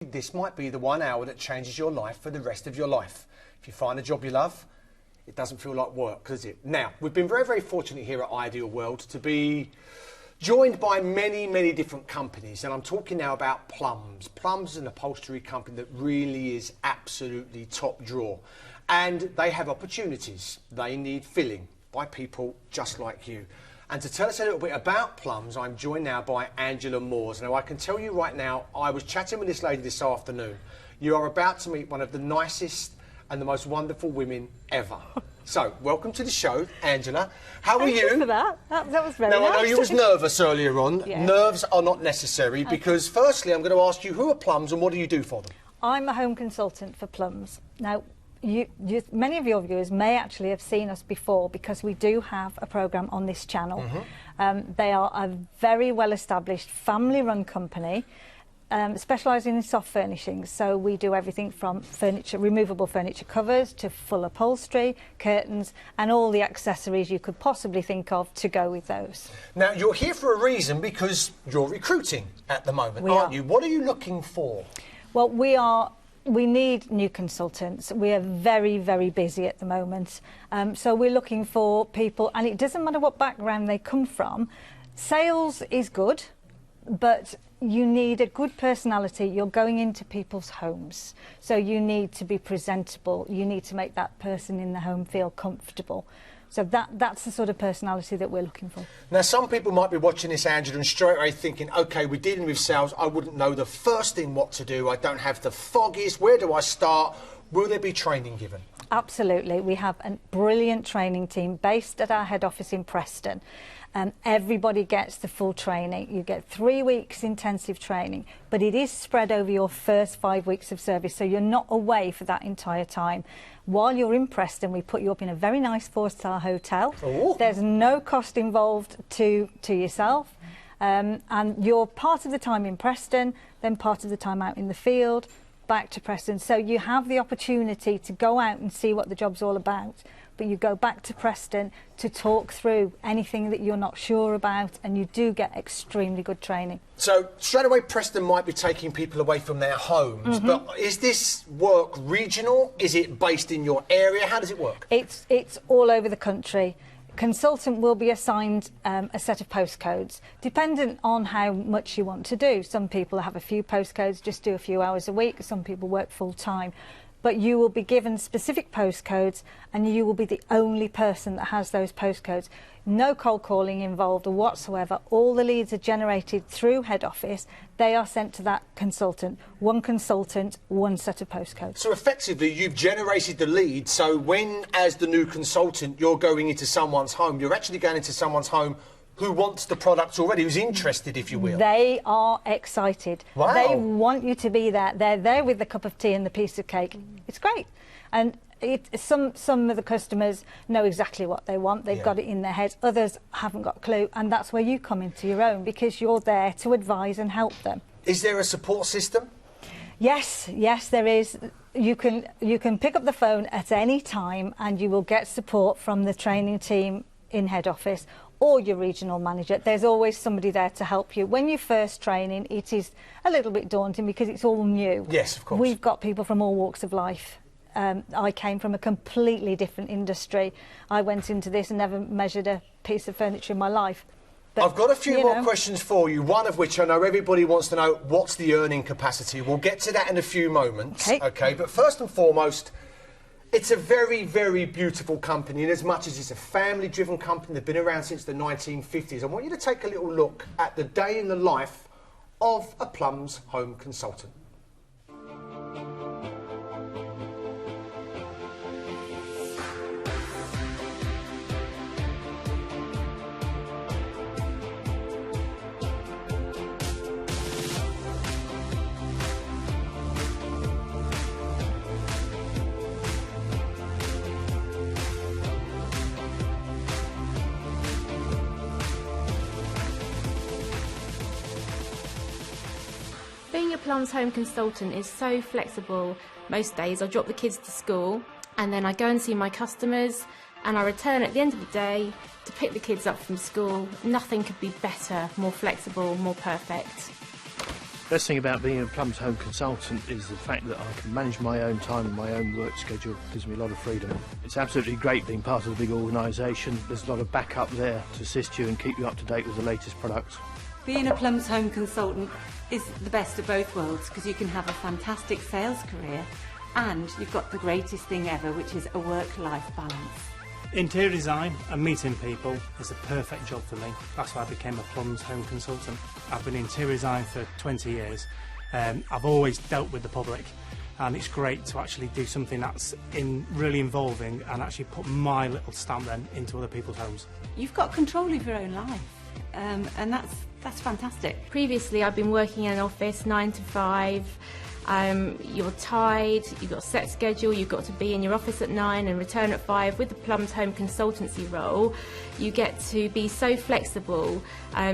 This might be the 1 hour that changes your life for the rest of your life. If you find a job you love, it doesn't feel like work, does it? Now, we've been very, very fortunate here at Ideal World to be joined by many, many different companies, and I'm talking now about Plumbs. Plumbs is an upholstery company that really is absolutely top drawer, and they have opportunities. They need filling by people just like you. And to tell us a little bit about Plumbs, I'm joined now by Angela Moores. Now, I can tell you right now, I was chatting with this lady this afternoon. You are about to meet one of the nicest and the most wonderful women ever. So, welcome to the show, Angela. How are you? Thank you for that. That was very nice. Now, I know you was nervous earlier on. Yes. Nerves are not necessary because, firstly, I'm going to ask you, who are Plumbs and what do you do for them? I'm a home consultant for Plumbs. Now, many of your viewers may actually have seen us before because we do have a programme on this channel. They are a very well-established family-run company specialising in soft furnishings. So we do everything from removable furniture covers to full upholstery, curtains and all the accessories you could possibly think of to go with those. Now, you're here for a reason because you're recruiting at the moment, aren't you? What are you looking for? Well, we need new consultants. We are very, very busy at the moment. So we're looking for people, and it doesn't matter what background they come from. Sales is good, but you need a good personality. You're going into people's homes. So you need to be presentable. You need to make that person in the home feel comfortable. So that's the sort of personality that we're looking for. Now, some people might be watching this, Angela, and straight away thinking, OK, we're dealing with sales. I wouldn't know the first thing what to do. I don't have the foggiest. Where do I start? Will there be training given? Absolutely. We have a brilliant training team based at our head office in Preston. Everybody gets the full training. You get 3 weeks intensive training, but it is spread over your first 5 weeks of service, so you're not away for that entire time. While you're in Preston, we put you up in a very nice 4-star hotel. Ooh. There's no cost involved to yourself, and you're part of the time in Preston, then part of the time out in the field, back to Preston. So you have the opportunity to go out and see what the job's all about, but you go back to Preston to talk through anything that you're not sure about, and you do get extremely good training. So straight away Preston might be taking people away from their homes, but is this work regional? Is it based in your area? How does it work? It's all over the country. Consultant will be assigned a set of postcodes, dependent on how much you want to do. Some people have a few postcodes, just do a few hours a week. Some people work full time. But you will be given specific postcodes and you will be the only person that has those postcodes. No cold calling involved whatsoever. All the leads are generated through head office. They are sent to that consultant. One consultant, one set of postcodes. So effectively you've generated the lead, so when as the new consultant you're going into someone's home, you're actually going into someone's home who wants the product already, who's interested, if you will. They are excited. Wow. They want you to be there. They're there with the cup of tea and the piece of cake. It's great. And some of the customers know exactly what they want. They've got it in their heads. Others haven't got a clue. And that's where you come into your own, because you're there to advise and help them. Is there a support system? Yes, there is. You can pick up the phone at any time and you will get support from the training team in head office or your regional manager. There's always somebody there to help you. When you're first training, it is a little bit daunting because it's all new. Yes, of course. We've got people from all walks of life. I came from a completely different industry. I went into this and never measured a piece of furniture in my life. But, I've got a few more questions for you, one of which I know everybody wants to know, what's the earning capacity? We'll get to that in a few moments. Okay, but first and foremost, it's a very, very beautiful company, and as much as it's a family-driven company, they've been around since the 1950s. I want you to take a little look at the day in the life of a Plumbs home consultant. Being a Plumbs home consultant is so flexible. Most days I drop the kids to school and then I go and see my customers and I return at the end of the day to pick the kids up from school. Nothing could be better, more flexible, more perfect. Best thing about being a Plumbs home consultant is the fact that I can manage my own time and my own work schedule. It gives me a lot of freedom. It's absolutely great being part of a big organisation. There's a lot of backup there to assist you and keep you up to date with the latest products. Being a Plumbs home consultant is the best of both worlds because you can have a fantastic sales career and you've got the greatest thing ever, which is a work-life balance. Interior design and meeting people is the perfect job for me. That's why I became a Plumbs home consultant. I've been in interior design for 20 years. I've always dealt with the public, and it's great to actually do something that's really involving and actually put my little stamp then into other people's homes. You've got control of your own life, and that's fantastic. Previously, I've been working in an office 9 to 5. You're tied, you've got a set schedule, you've got to be in your office at 9 and return at 5. With the Plumbs home consultancy role, you get to be so flexible.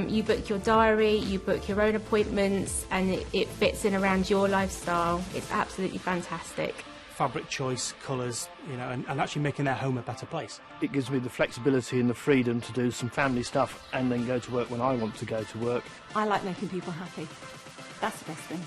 You book your diary, you book your own appointments, and it fits in around your lifestyle. It's absolutely fantastic. Fabric choice, colours, and actually making their home a better place. It gives me the flexibility and the freedom to do some family stuff and then go to work when I want to go to work. I like making people happy. That's the best thing.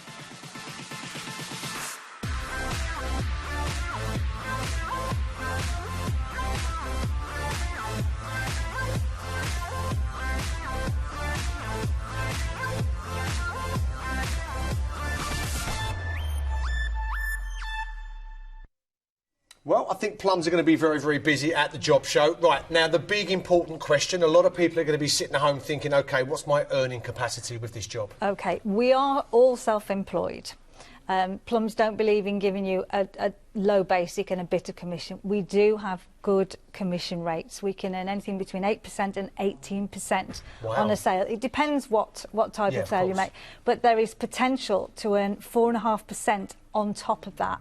Well, I think Plumbs are going to be very, very busy at the job show. Right, now the big important question, a lot of people are going to be sitting at home thinking, OK, what's my earning capacity with this job? OK, we are all self-employed. Plumbs don't believe in giving you a low basic and a bit of commission. We do have good commission rates. We can earn anything between 8% and 18% on a sale. It depends what type of sale you make. But there is potential to earn 4.5% on top of that.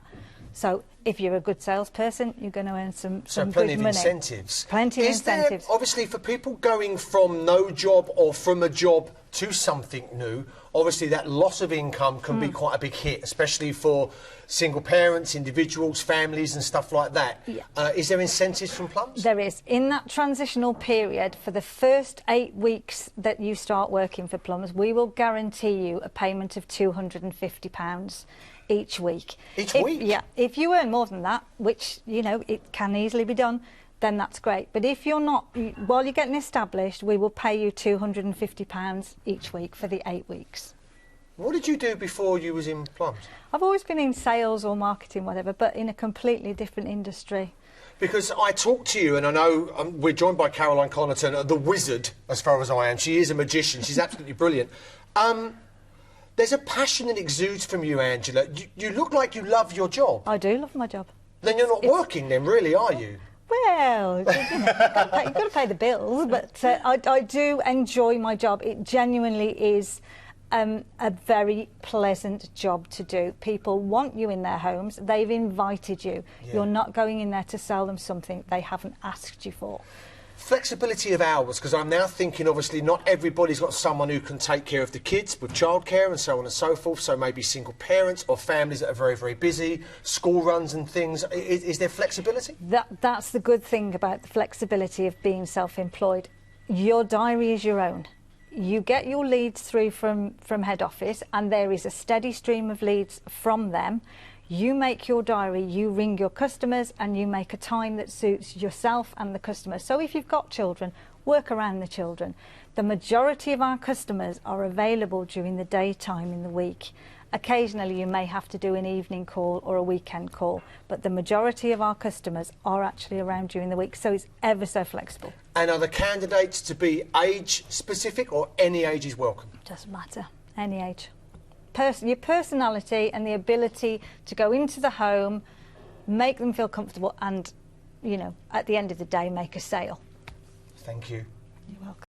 So if you're a good salesperson, you're going to earn some plenty good of money. incentives. Plenty of incentives. There, obviously, for people going from no job or from a job to something new, obviously that loss of income can be quite a big hit, especially for single parents, individuals, families and stuff like that. Yeah. Is there incentives from Plumbs? There is. In that transitional period, for the first 8 weeks that you start working for Plumbs, we will guarantee you a payment of £250 each week. Each week? Yeah. If you earn more than that, which, it can easily be done, then that's great. But if you're not, while you're getting established, we will pay you £250 each week for the 8 weeks. What did you do before you was in Plumbs? I've always been in sales or marketing, whatever, but in a completely different industry. Because I talked to you, and I know we're joined by Caroline Connaughton, the wizard, as far as I am. She is a magician. She's absolutely brilliant. There's a passion that exudes from you, Angela. You look like you love your job. I do love my job. Then you're not working then, really, are you? Well, you've got to pay the bills, but I do enjoy my job. It genuinely is a very pleasant job to do. People want you in their homes. They've invited you. Yeah. You're not going in there to sell them something they haven't asked you for. Flexibility of hours, because I'm now thinking, obviously, not everybody's got someone who can take care of the kids with childcare and so on and so forth, so maybe single parents or families that are very, very busy, school runs and things. Is there flexibility? That's the good thing about the flexibility of being self-employed. Your diary is your own. You get your leads through from head office, and there is a steady stream of leads from them. You make your diary, you ring your customers, and you make a time that suits yourself and the customer. So if you've got children, work around the children. The majority of our customers are available during the daytime in the week. Occasionally you may have to do an evening call or a weekend call, but the majority of our customers are actually around during the week, so it's ever so flexible. And are the candidates to be age specific, or any age is welcome? Doesn't matter, any age. Your personality and the ability to go into the home, make them feel comfortable, and, at the end of the day, make a sale. Thank you. You're welcome.